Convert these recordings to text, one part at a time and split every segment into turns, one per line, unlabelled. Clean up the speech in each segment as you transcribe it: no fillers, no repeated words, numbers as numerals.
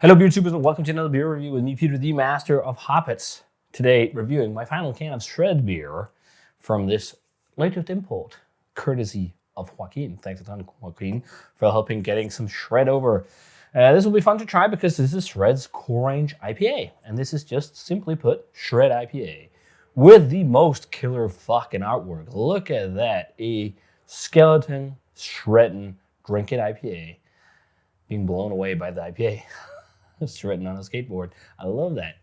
Hello, beer tubers, and welcome to another beer review with me, Peter, the master of hoppets. Today, reviewing my final can of Shred beer from this latest import, courtesy of Joaquin. Thanks a ton, Joaquin, for helping getting some Shred over. This will be fun to try because this is Shred's Core Range IPA, and this is just simply put Shred IPA with the most killer fucking artwork. Look at that, a skeleton shredding drinking IPA being blown away by the IPA. It's written on a skateboard. I love that.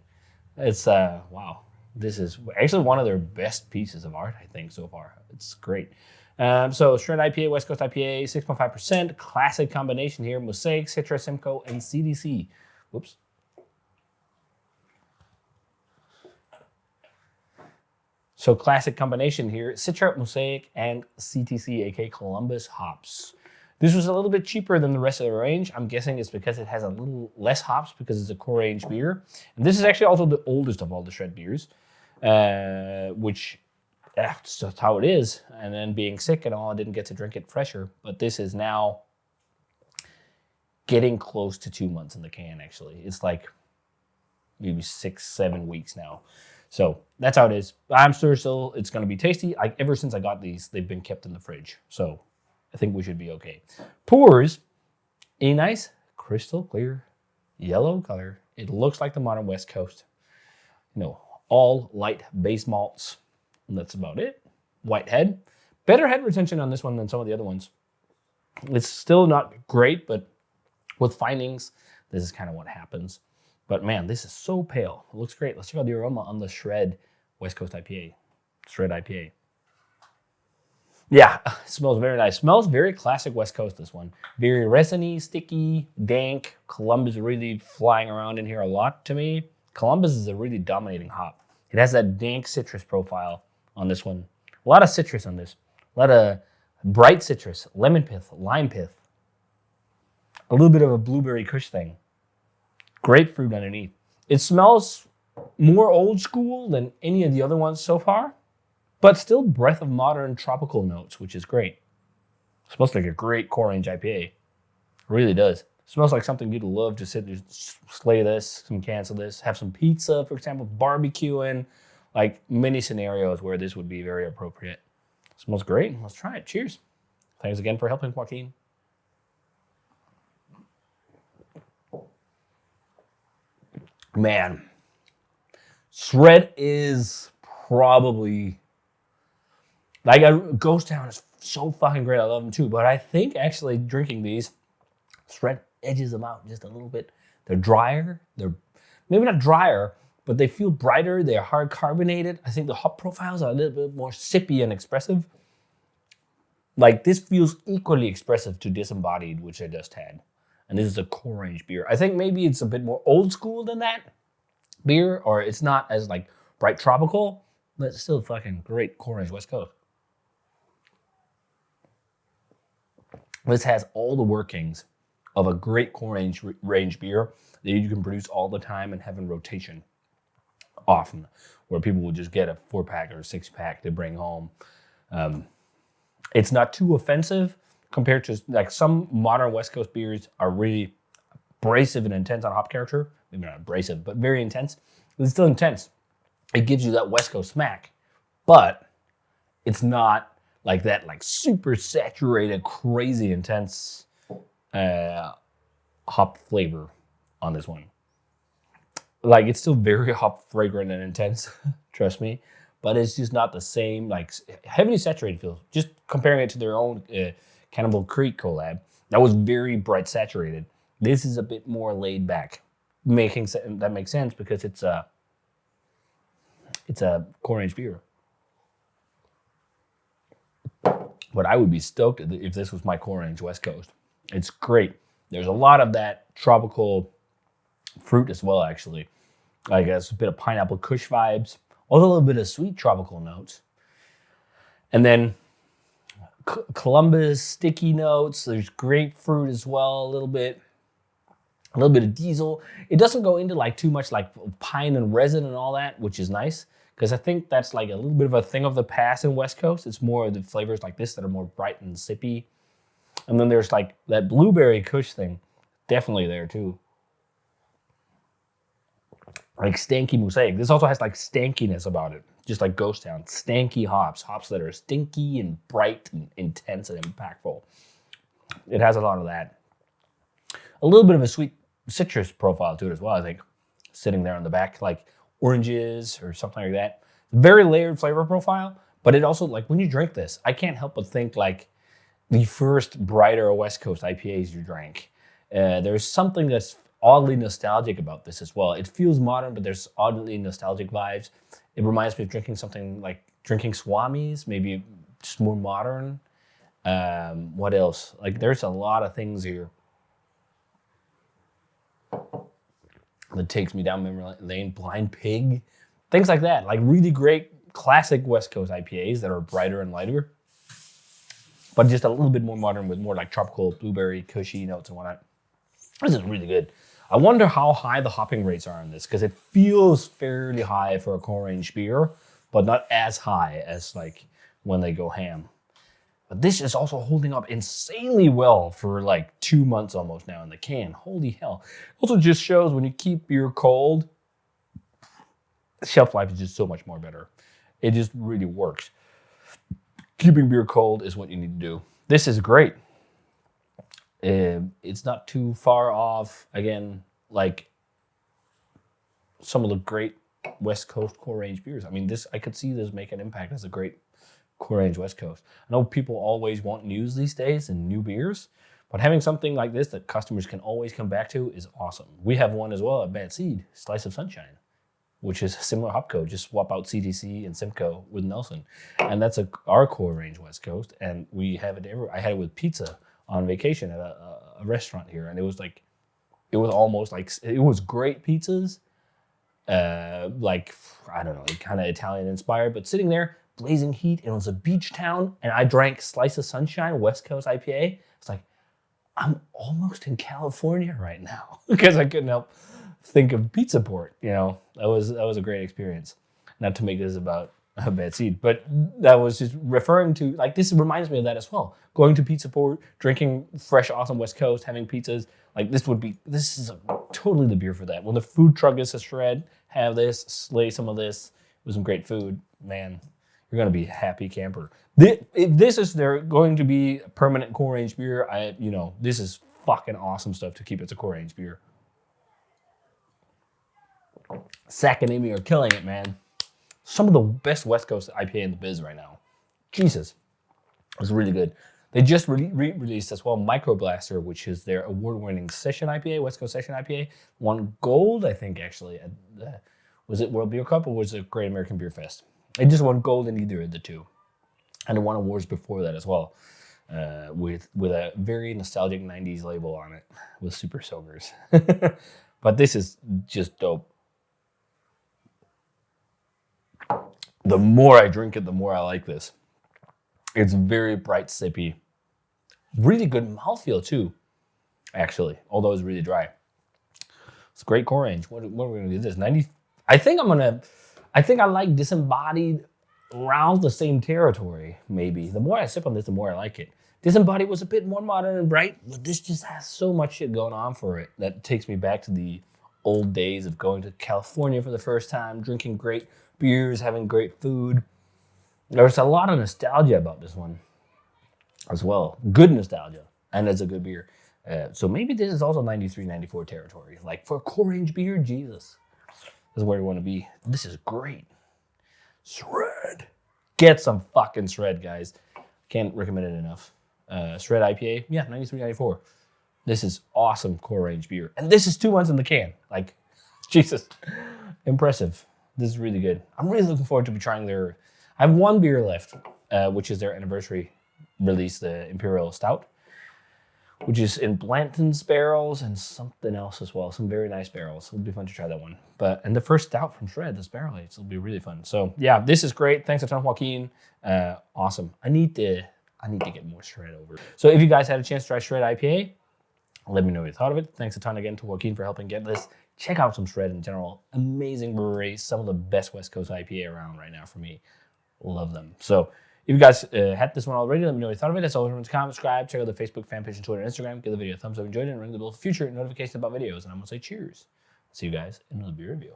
It's wow. This is actually one of their best pieces of art, I think, so far. It's great. So Shred IPA, West Coast IPA, 6.5%, classic combination here: Mosaic, Citra, Simcoe, and CDC. Whoops. So classic combination here: Citra, Mosaic, and CTC, aka Columbus hops. This was a little bit cheaper than the rest of the range. I'm guessing it's because it has a little less hops because it's a core range beer. And this is actually also the oldest of all the Shred beers, which that's just how it is. And then being sick and all, I didn't get to drink it fresher. But this is now getting close to 2 months in the can, actually. It's like maybe 6-7 weeks now. So that's how it is. I'm sure still it's going to be tasty. Ever since I got these, they've been kept in the fridge. So I think we should be okay. Pours a nice crystal clear yellow color. It looks like the modern West Coast. You know, all light base malts. And that's about it. White head. Better head retention on this one than some of the other ones. It's still not great, but with findings, this is kind of what happens. But man, this is so pale. It looks great. Let's check out the aroma on the Shred West Coast IPA. Shred IPA. Yeah, it smells very nice. Smells very classic West Coast, this one. Very resiny, sticky, dank. Columbus really flying around in here a lot to me. Columbus is a really dominating hop. It has that dank citrus profile on this one. A lot of citrus on this. A lot of bright citrus, lemon pith, lime pith. A little bit of a blueberry kush thing. Grapefruit underneath. It smells more old school than any of the other ones so far, but still breath of modern tropical notes, which is great. It smells like a great core range IPA. It really does. It smells like something you'd love to sit and slay this, some cans of this, have some pizza, for example, barbecuing, like many scenarios where this would be very appropriate. It smells great. Let's try it. Cheers. Thanks again for helping, Joaquin. Man, Shred is probably, like, Ghost Town is so fucking great. I love them too. But I think actually drinking these, Shred edges them out just a little bit. They're drier. They're maybe not drier, but they feel brighter. They're hard carbonated. I think the hop profiles are a little bit more sippy and expressive. Like, this feels equally expressive to Disembodied, which I just had. And this is a core range beer. I think maybe it's a bit more old school than that beer, or it's not as like bright tropical, but it's still fucking great core range West Coast. This has all the workings of a great core range beer that you can produce all the time and have in rotation often, where people will just get a 4-pack or a 6-pack to bring home. It's not too offensive compared to, like, some modern West Coast beers are really abrasive and intense on hop character. Maybe not abrasive, but very intense. It's still intense. It gives you that West Coast smack, but it's not like that, like, super saturated, crazy intense hop flavor on this one. Like, it's still very hop fragrant and intense, trust me, but it's just not the same, like, heavily saturated feel. Just comparing it to their own Cannibal Creek collab, that was very bright saturated. This is a bit more laid back. That makes sense because it's a core range beer. But I would be stoked if this was my core range West Coast. It's great. There's a lot of that tropical fruit as well, actually. I guess a bit of pineapple kush vibes. Also a little bit of sweet tropical notes. And then Columbus sticky notes. There's grapefruit as well, a little bit of diesel. It doesn't go into like too much like pine and resin and all that, which is nice because I think that's like a little bit of a thing of the past in West Coast. It's more of the flavors like this that are more bright and sippy. And then there's like that blueberry kush thing, definitely there too. like stanky mosaic. This also has like stankiness about it, just like Ghost Town. Stanky hops that are stinky and bright and intense and impactful. It has a lot of that. A little bit of a sweet citrus profile to it as well, I think. Sitting there on the back, like oranges or something like that. Very layered flavor profile, but it also, like when you drink this, I can't help but think like the first brighter West Coast IPAs you drank. There's something that's oddly nostalgic about this as well. It feels modern, but there's oddly nostalgic vibes. It reminds me of drinking something like drinking Swamis, maybe just more modern. What else? Like there's a lot of things here that takes me down memory lane. Blind Pig, things like that. Like really great classic West Coast IPAs that are brighter and lighter, but just a little bit more modern with more like tropical blueberry, cushy notes and whatnot. This is really good. I wonder how high the hopping rates are on this, because it feels fairly high for a core range beer, but not as high as like when they go ham. But this is also holding up insanely well for like 2 months almost now in the can. Holy hell. Also just shows when you keep beer cold, shelf life is just so much more better. It just really works. Keeping beer cold is what you need to do. This is great. It's not too far off, again, like some of the great West Coast core range beers. I mean, I could see this make an impact as a great core range West Coast. I know people always want news these days and new beers, but having something like this that customers can always come back to is awesome. We have one as well at Bad Seed, Slice of Sunshine, which is a similar hop code. Just swap out CDC and Simcoe with Nelson. And that's our core range West Coast. And we have it everywhere. I had it with pizza on vacation at a restaurant here. And it was almost like, it was great pizzas. Like, I don't know, kind of Italian inspired, but sitting there, blazing heat. It was a beach town. And I drank Slice of Sunshine, West Coast IPA. It's like, I'm almost in California right now because I couldn't help think of Pizza Port. You know, that was a great experience. Not to make this about a Bad Seed, but that was just referring to, like, this reminds me of that as well. Going to Pizza Port, drinking fresh, awesome West Coast, having pizzas. Like this is totally the beer for that. When the food truck is a shred, have this, slay some of this with some great food. Man, you're gonna be a happy camper. If this is going to be a permanent core range beer, this is fucking awesome stuff to keep. It's a core range beer. Sack and Amy are killing it, man. Some of the best West Coast IPA in the biz right now. Jesus. It was really good. They just released as well Microblaster, which is their award-winning session IPA, West Coast session IPA. Won gold, I think, actually. Was it World Beer Cup or was it Great American Beer Fest? It just won gold in either of the two. And it won awards before that as well. With a very nostalgic 90s label on it with super soakers. But this is just dope. The more I drink it, the more I like this. It's very bright, sippy. Really good mouthfeel too, actually, although it's really dry. It's a great core range. What are we gonna do this? 90. I think I like Disembodied around the same territory, maybe. The more I sip on this, the more I like it. Disembodied was a bit more modern and bright, but this just has so much shit going on for it that takes me back to the old days of going to California for the first time, drinking great beers, having great food. There's a lot of nostalgia about this one as well. Good nostalgia, and it's a good beer. So maybe this is also 93, 94 territory. Like for a core range beer, Jesus. This is where we want to be. This is great. Shred. Get some fucking Shred, guys. Can't recommend it enough. Shred IPA, yeah, 93, 94. This is awesome core range beer. And this is 2 months in the can. Like, Jesus. Impressive. This is really good. I'm really looking forward to trying I have one beer left, which is their anniversary release, the Imperial Stout, which is in Blanton's barrels and something else as well. Some very nice barrels. It'll be fun to try that one. And the first stout from Shred, this barrel aged, it'll be really fun. So yeah, this is great. Thanks a ton, Joaquin. Awesome. I need to get more Shred over. So if you guys had a chance to try Shred IPA, let me know what you thought of it. Thanks a ton again to Joaquin for helping get this. Check out some Shred in general. Amazing brewery. Some of the best West Coast IPA around right now for me. Love them. So if you guys had this one already, let me know what you thought of it. As always, remember to comment, subscribe, check out the Facebook fan page and Twitter and Instagram. Give the video a thumbs up if you enjoyed it, and ring the bell for future notifications about videos. And I'm going to say cheers. See you guys in another beer review.